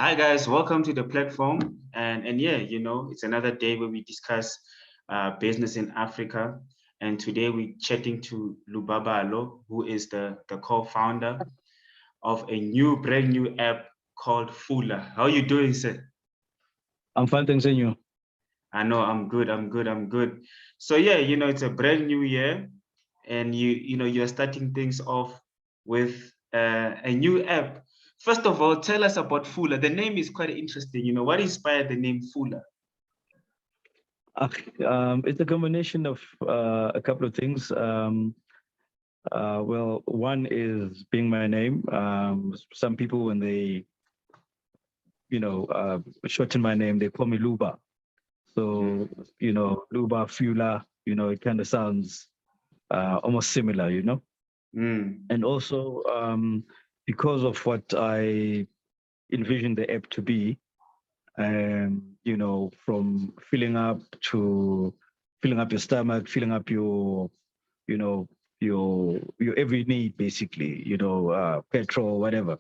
Hi guys, welcome to the platform. And yeah, it's another day where we discuss business in Africa. And today we're chatting to Lubabalo, who is the co-founder of a brand new app called Fula. How are you doing, sir? I'm fine, thanks, and you? I know I'm good. So yeah, it's a brand new year, and you're starting things off with a new app. First of all, tell us about Fula. The name is quite interesting. What inspired the name Fula? It's a combination of a couple of things. Well, one is being my name. Some people, when they, shorten my name, they call me Luba. So, Luba, Fula, it kind of sounds almost similar. Mm. And also, because of what I envision the app to be, from filling up your stomach, filling up you know, your every need basically, petrol, whatever.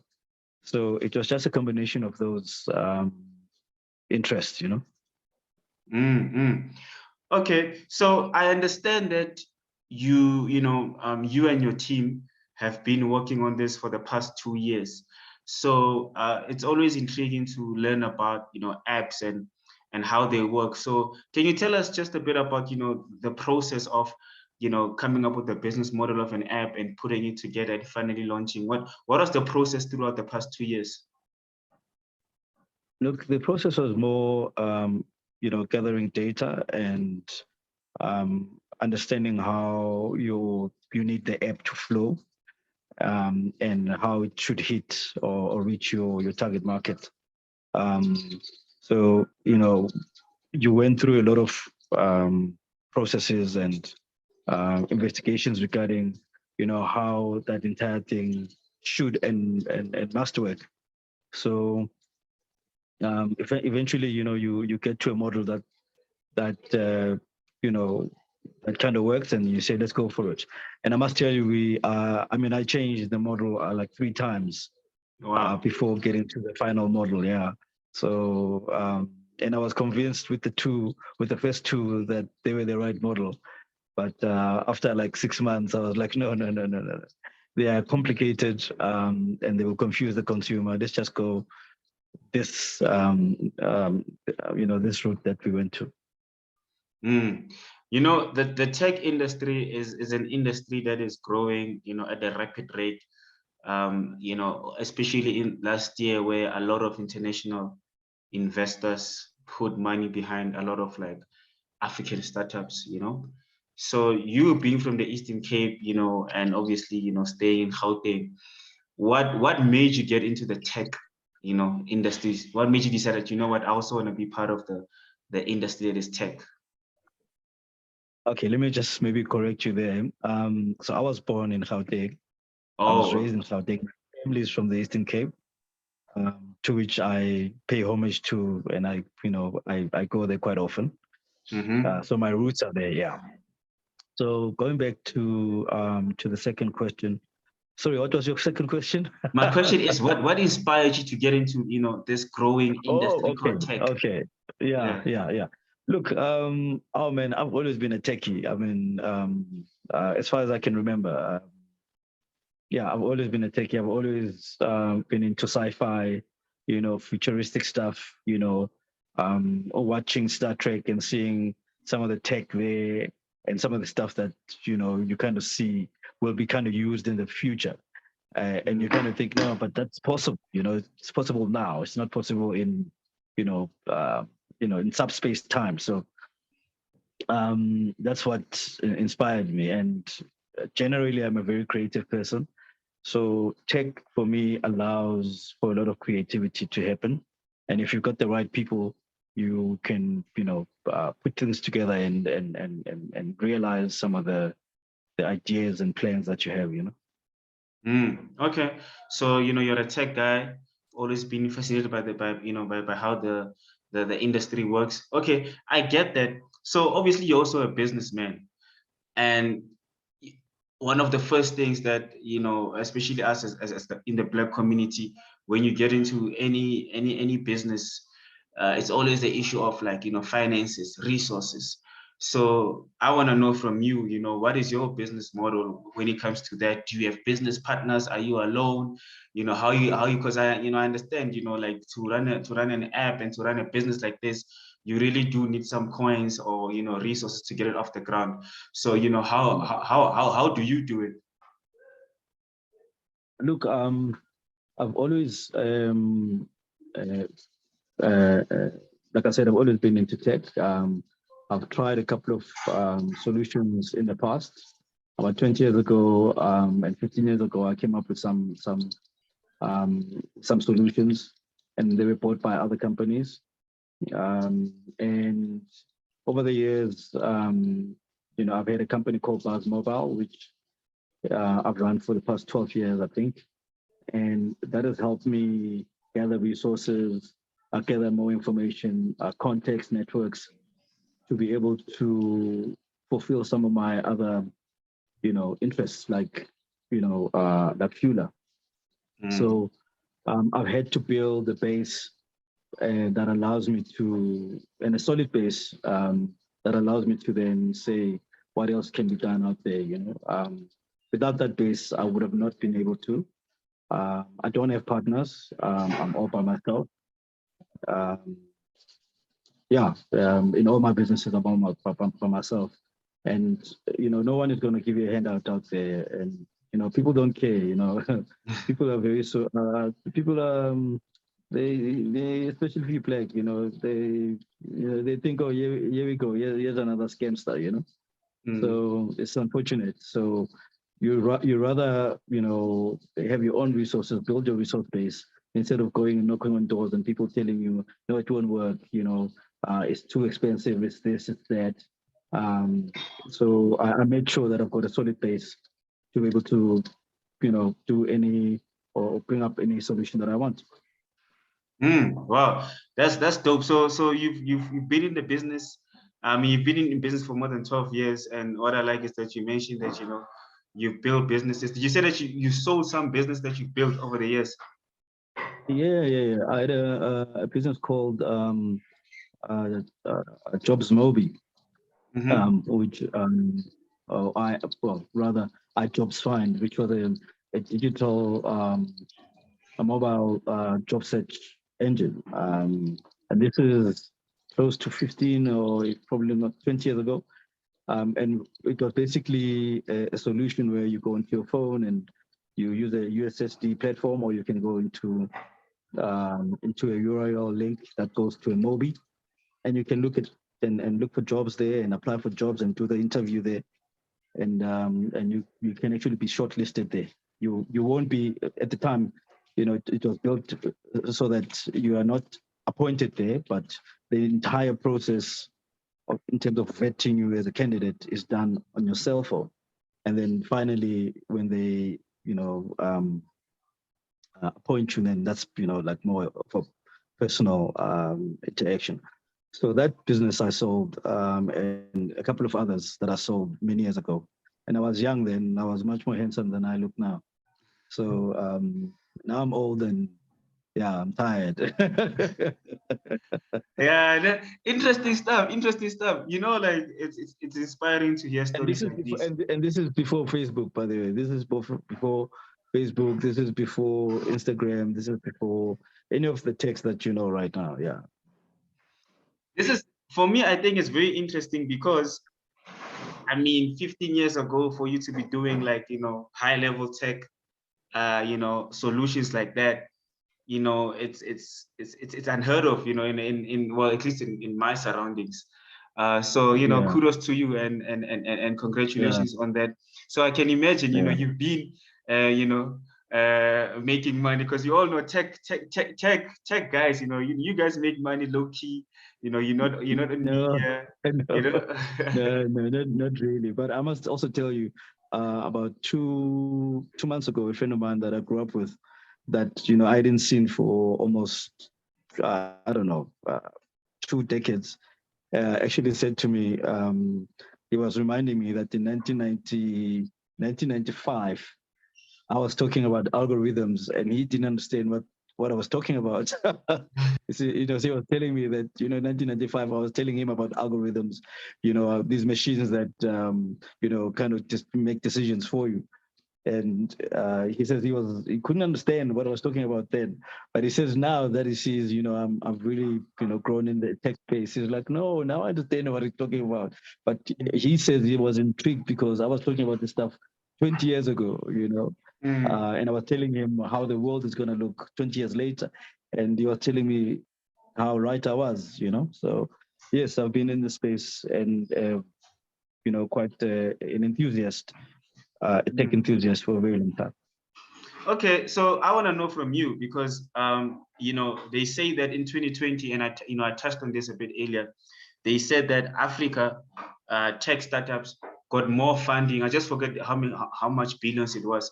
So it was just a combination of those interests. Mm. Okay, so I understand that you and your team have been working on this for the past 2 years. So it's always intriguing to learn about apps and how they work. So can you tell us just a bit about the process of coming up with the business model of an app and putting it together and finally launching? What was the process throughout the past 2 years? Look, the process was more, gathering data and understanding how you need the app to flow, and how it should hit or reach your target market. Um, so, you went through a lot of processes and investigations regarding, how that entire thing should and must work. So eventually, you get to a model that you know that kind of works, and you say, let's go for it. And I must tell you, I changed the model like 3 times Wow. before getting to the final model. Yeah. So, and I was convinced with the first two, that they were the right model. But after like 6 months, I was like, no, no, no, no, no. They are complicated, and they will confuse the consumer. Let's just go this, this route that we went to. Mm. The tech industry is an industry that is growing, at a rapid rate. Especially in last year, where a lot of international investors put money behind a lot of like African startups. So you being from the Eastern Cape, and obviously, staying in Gauteng, what made you get into the tech, industries? What made you decide that, what, I also want to be part of the industry that is tech? Okay, let me just maybe correct you there. So I was born in Gauteng. I was Oh, raised in Gauteng. My family is from the Eastern Cape, to which I pay homage to, and I go there quite often. mm-hmm. So my roots are there. Yeah. So going back to the second question. Sorry, what was your second question? My question is, what inspired you to get into, this growing Oh, industry okay, called tech? okay. Yeah, Yeah. yeah, yeah. Look, oh man, I've always been a techie. I mean, as far as I can remember, yeah, I've always been a techie. I've always been into sci-fi, futuristic stuff, or watching Star Trek and seeing some of the tech there and some of the stuff that, you kind of see will be kind of used in the future. And you kind of think, no, but that's possible. It's possible now. It's not possible in, you know, uh, in subspace time. So that's what inspired me. And generally, I'm a very creative person. So tech for me allows for a lot of creativity to happen. And if you've got the right people, you can, put things together and realize some of the ideas and plans that you have. Okay. So, you're a tech guy, always been fascinated by by how the industry works. Okay, I get that. So obviously you're also a businessman. And one of the first things that, especially us in the Black community, when you get into any business, it's always the issue of like, finances, resources. So I want to know from you, what is your business model when it comes to that? Do you have business partners? Are you alone? Because I understand, like to run an app and to run a business like this, you really do need some coins or, resources to get it off the ground. So, how do you do it? Look, I've always, uh, uh, uh, like I said, I've always been into tech. I've tried a couple of solutions in the past. About 20 years ago and 15 years ago, I came up with some solutions, and they were bought by other companies. And over the years, I've had a company called Fula Mobile, which I've run for the past 12 years, I think. And that has helped me gather resources, gather more information, context networks to be able to fulfill some of my other, interests like Fula. So I've had to build a base that allows me to, and a solid base that allows me to then say what else can be done out there. Without that base, I would have not been able to. I don't have partners. I'm all by myself. Um, yeah, in all my businesses, I'm all by myself. And, no one is going to give you a handout out there. And, people don't care, people are very, people they especially if you black, they think, oh, here we go, here's another scamster, So it's unfortunate. So you rather, have your own resources, build your resource base instead of going and knocking on doors and people telling you, no, it won't work, it's too expensive, it's this, it's that. So I made sure that I've got a solid base to be able to, do any or bring up any solution that I want. Wow, that's dope. So you've been in the business. You've been in business for more than 12 years. And what I like is that you mentioned that, you've built businesses. Did you say that you sold some business that you built over the years? Yeah. I had a business called Jobs Mobi, which I Jobs Find, which was a digital a mobile job search engine. And this is close to 15 or probably not 20 years ago. And it was basically a solution where you go into your phone and you use a USSD platform, or you can go into a URL link that goes to a Mobi, and you can look at and look for jobs there and apply for jobs and do the interview there, and you can actually be shortlisted there. You won't be at the time. It was built so that you are not appointed there, but the entire process in terms of vetting you as a candidate is done on your cell phone, and then finally when they appoint you, then that's like more for personal interaction. So that business I sold, and a couple of others that I sold many years ago. And I was young then. I was much more handsome than I look now. So now I'm old and yeah, I'm tired. Yeah, interesting stuff. Interesting stuff. Like it's inspiring to hear And this stories is like before, this. and this is before Facebook, by the way. This is before Facebook. This is before Instagram. This is before any of the text that you know right now. Yeah. This is, for me, I think it's very interesting because 15 years ago, for you to be doing like, high level tech, solutions like that, it's unheard of, in well, at least in my surroundings. So, Yeah. kudos to you and Yeah. congratulations on that. So I can imagine, Yeah. you've been, making money, because you all know tech guys, you guys make money low key, you're not in No, media, no, you know. no, not really. But I must also tell you, about 2 months ago, a friend of mine that I grew up with, that I didn't see for almost I don't know 2 decades, actually said to me, he was reminding me that in 1990, 1995, I was talking about algorithms, and he didn't understand what I was talking about. He was telling me that, 1995, I was telling him about algorithms, these machines that, kind of just make decisions for you. And he says he couldn't understand what I was talking about then, but he says now that he sees, I've really, grown in the tech space. He's like, no, now I understand what he's talking about. But he says he was intrigued because I was talking about this stuff 20 years ago, and I was telling him how the world is going to look 20 years later, and he was telling me how right I was, So yes, I've been in the space and quite an enthusiast. A tech enthusiast for a very long time. Okay, so I want to know from you because they say that in 2020, and I touched on this a bit earlier. They said that Africa tech startups got more funding. I just forget how much billions it was.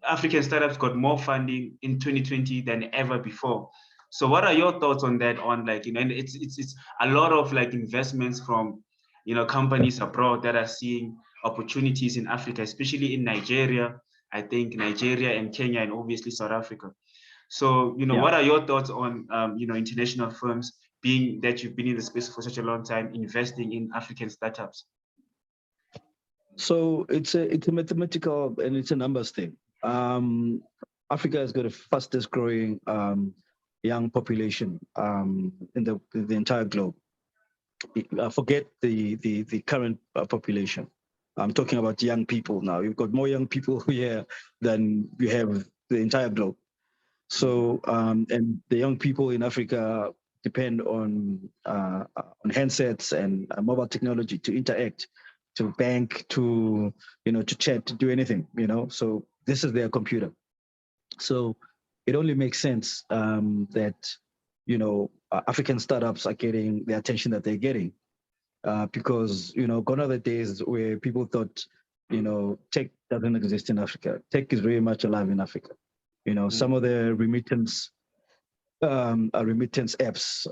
African startups got more funding in 2020 than ever before. So what are your thoughts on that? On and it's a lot of investments from companies abroad that are seeing opportunities in Africa, especially in Nigeria. I think Nigeria and Kenya and obviously South Africa. So what are your thoughts on international firms, being that you've been in the space for such a long time, investing in African startups? So it's a mathematical and it's a numbers thing. Africa has got the fastest growing young population in the entire globe. Forget the current population. I'm talking about young people now. You've got more young people here than you have the entire globe. So and the young people in Africa depend on handsets and mobile technology to interact, to bank, to to chat, to do anything. So this is their computer. So it only makes sense that African startups are getting the attention that they're getting because gone are the days where people thought tech doesn't exist in Africa. Tech is very much alive in Africa. Some of the remittance apps,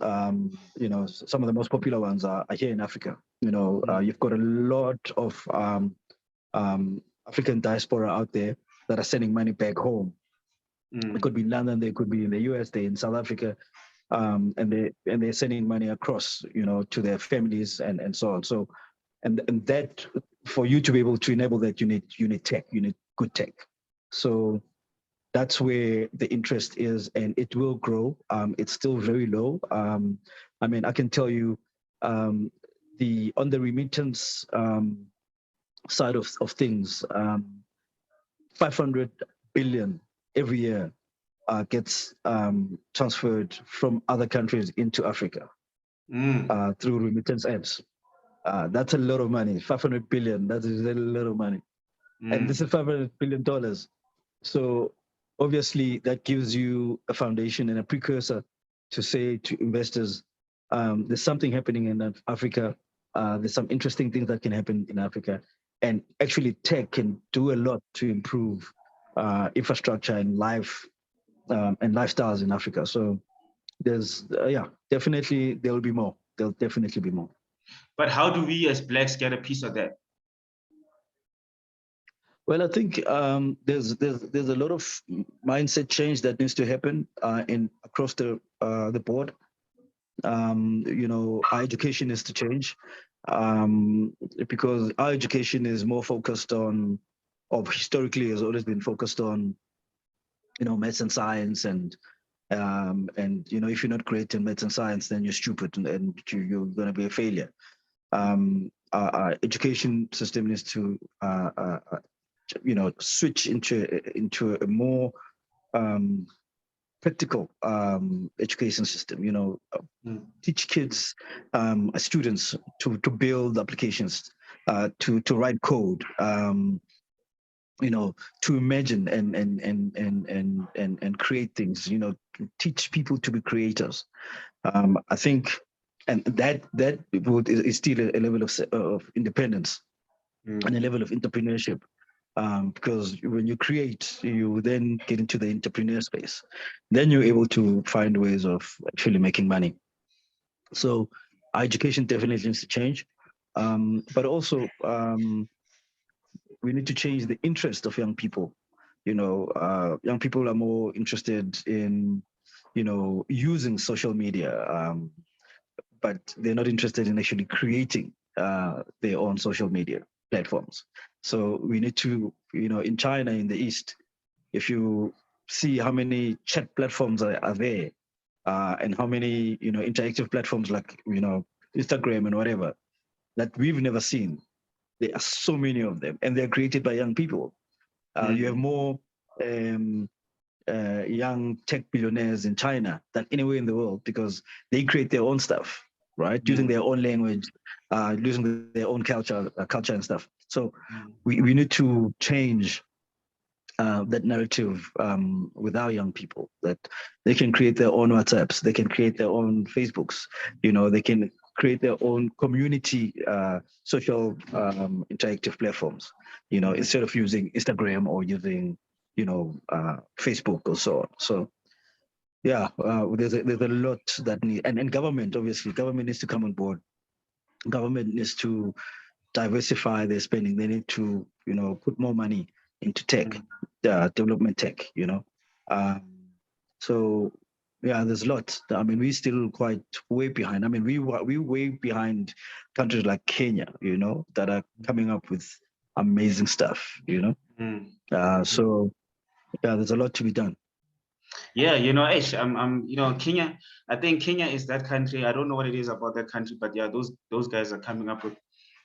some of the most popular ones are here in Africa. You've got a lot of African diaspora out there that are sending money back home. It could be in London, they could be in the US, they're in South Africa, and they're sending money across, to their families and so on. So, and that for you to be able to enable that, you need tech, you need good tech. So that's where the interest is, and it will grow. It's still very low. I can tell you, on the remittance side of things, 500 billion every year gets transferred from other countries into Africa through remittance apps. That's a lot of money. 500 billion. That is a lot of money, and this is $500 billion. So obviously that gives you a foundation and a precursor to say to investors, there's something happening in Africa. There's some interesting things that can happen in Africa, and actually tech can do a lot to improve infrastructure and life and lifestyles in Africa. So there's definitely there will be more. There'll definitely be more. But how do we as Blacks get a piece of that? Well, I think there's a lot of mindset change that needs to happen across the board. Our education needs to change because our education is more focused on, or historically has always been focused on, maths and science, and if you're not great in maths and science, then you're stupid and you're going to be a failure. Our education system needs to switch into a more practical education system. Teach kids, students to build applications, to write code, to imagine and create things. Teach people to be creators. I think, and that is still a level of independence and a level of entrepreneurship. Because when you create, you then get into the entrepreneur space. Then you're able to find ways of actually making money. So our education definitely needs to change. But also, we need to change the interest of young people. Young people are more interested in, using social media, but they're not interested in actually creating their own social media platforms. So we need to, in China, in the East, if you see how many chat platforms are there, and how many, interactive platforms like, Instagram and whatever, that we've never seen. There are so many of them, and they're created by young people. You have more um, young tech billionaires in China than anywhere in the world, because they create their own stuff, right? Using their own language, using their own culture and stuff. So we need to change that narrative with our young people, that they can create their own WhatsApps, they can create their own Facebooks, they can create their own community social interactive platforms, instead of using Instagram or using, Facebook or so on. So yeah, there's a lot that need, and government, obviously, government needs to come on board. Government needs to diversify their spending. They need to, put more money into tech, development tech, Um, so yeah, there's a lot. I mean, we're still quite way behind. I mean, we way behind countries like Kenya, that are coming up with amazing stuff, So yeah, there's a lot to be done. Yeah, Ish, Kenya. I think Kenya is that country. I don't know what it is about that country, but yeah, those guys are coming up with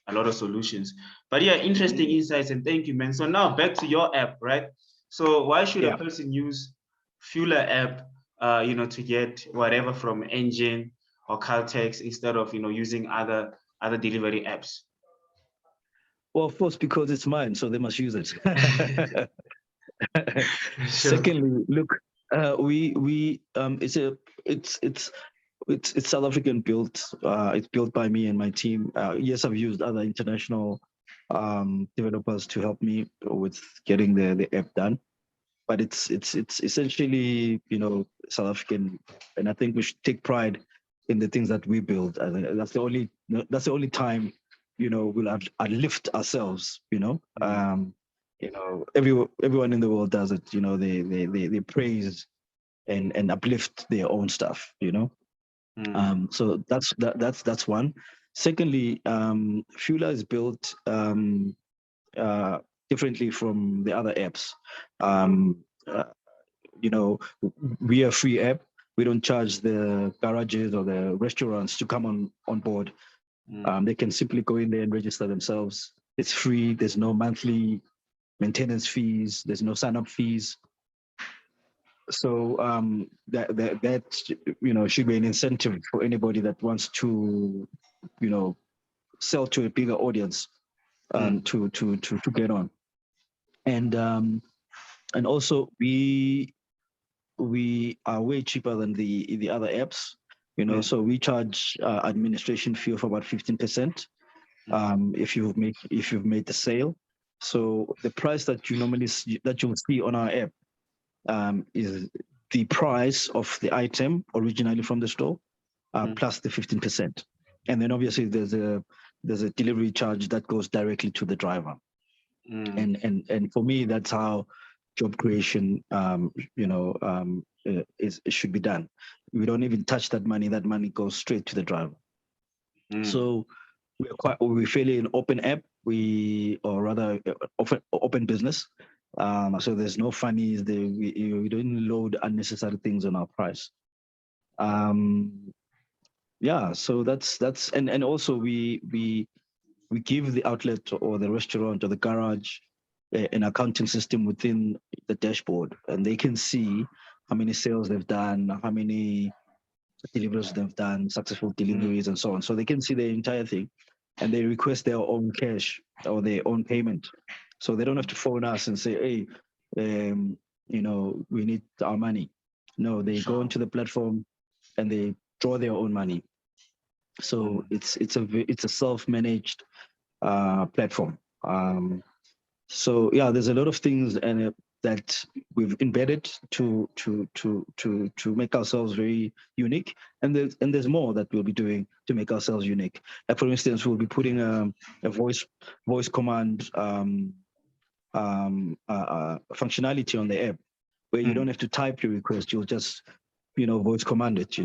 a lot of solutions. But yeah, interesting insights, and thank you, man. So now back to your app, right? So why should a person use Fula app, to get whatever from Engen or Caltex instead of using other delivery apps? Well, of course, because it's mine, so they must use it. Sure. Secondly, look, it's South African built. It's built by me and my team. Yes, I've used other international developers to help me with getting the app done, but it's essentially, South African, and I think we should take pride in the things that we build. I think that's the only time, we'll uplift ourselves. Everyone in the world does it. They praise and uplift their own stuff. So that's one. Secondly, Fula is built differently from the other apps. Uh, we are a free app. We don't charge the garages or the restaurants to come on board. They can simply go in there and register themselves. It's free. There's no monthly maintenance fees. There's no sign-up fees. So that should be an incentive for anybody that wants to, sell to a bigger audience, to get on. And also we are way cheaper than the other apps. So we charge administration fee of about 15%, if you've made the sale. So the price that you'll see on our app is the price of the item originally from the store, plus the 15%, and then obviously there's a delivery charge that goes directly to the driver. And for me, that's how job creation, it should be done. We don't even touch that money. That money goes straight to the driver. So we're fairly an open app. Or rather, open business. So there's no funnies. We don't load unnecessary things on our price. Yeah. So that's and also we give the outlet or the restaurant or the garage an accounting system within the dashboard, and they can see how many sales they've done, how many deliveries they've done, successful deliveries, and so on. So they can see the entire thing, and they request their own cash or their own payment. So they don't have to phone us and say, hey, we need our money. No, they go into the platform and they draw their own money. So it's a self-managed platform. So yeah, there's a lot of things that we've embedded to make ourselves very unique, and there's more that we'll be doing to make ourselves unique. Like for instance, we'll be putting a voice command functionality on the app where you don't have to type your request. You'll just, voice command it. I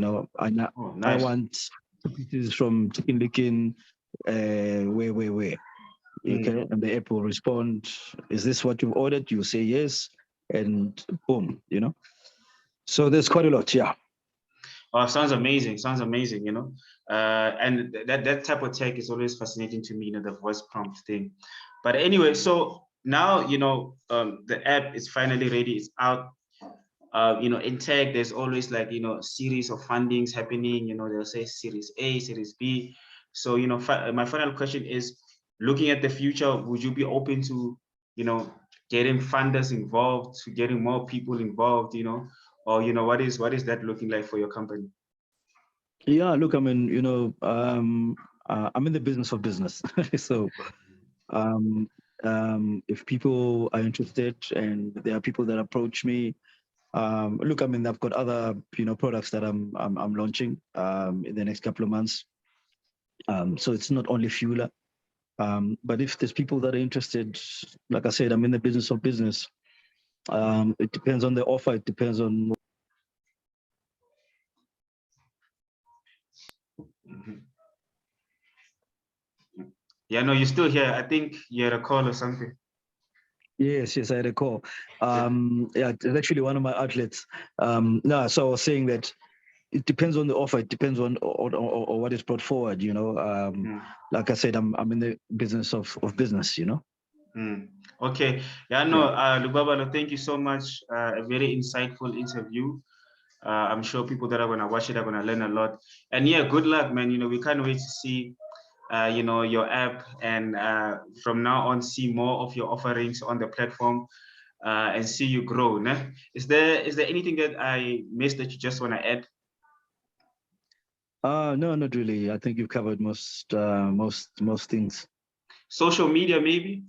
Nice. want pieces from Chicken Licken, where. Okay, and the app will respond. Is this what you've ordered? You say yes, and boom. So there's quite a lot. Yeah. Oh, sounds amazing. Sounds amazing. And that type of tech is always fascinating to me. The voice prompt thing. But anyway, so now the app is finally ready. It's out. In tech, there's always like series of fundings happening. They'll say Series A, Series B. So my final question is, looking at the future, would you be open to getting funders involved, to getting more people involved? Or what is that looking like for your company? Yeah, look, I mean, I'm in the business of business, so if people are interested and there are people that approach me, look, I mean, I've got other products that I'm launching in the next couple of months. So it's not only Fula, but if there's people that are interested, like I said, I'm in the business of business. It depends on the offer. It depends on. Yeah, no, you're still here. I think you had a call or something. Yes, I had a call. Yeah, it's actually one of my outlets. No, so I was saying that it depends on the offer. It depends on or what is brought forward. Like I said, I'm in the business of business. Okay. Yeah, no, Lubabalo, thank you so much. A very insightful interview. I'm sure people that are gonna watch it are gonna learn a lot. And yeah, good luck, man. We can't wait to see your app, and from now on see more of your offerings on the platform, and see you grow. Né? Is there anything that I missed that you just want to add? No, not really. I think you've covered most things. Social media, maybe?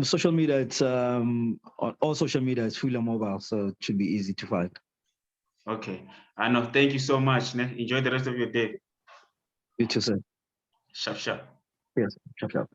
Social media, it's on all social media, it's Fula Mobile, so it should be easy to find. Okay. I know. Thank you so much. Né? Enjoy the rest of your day. You too, sir. Sharp. Yes, sharp.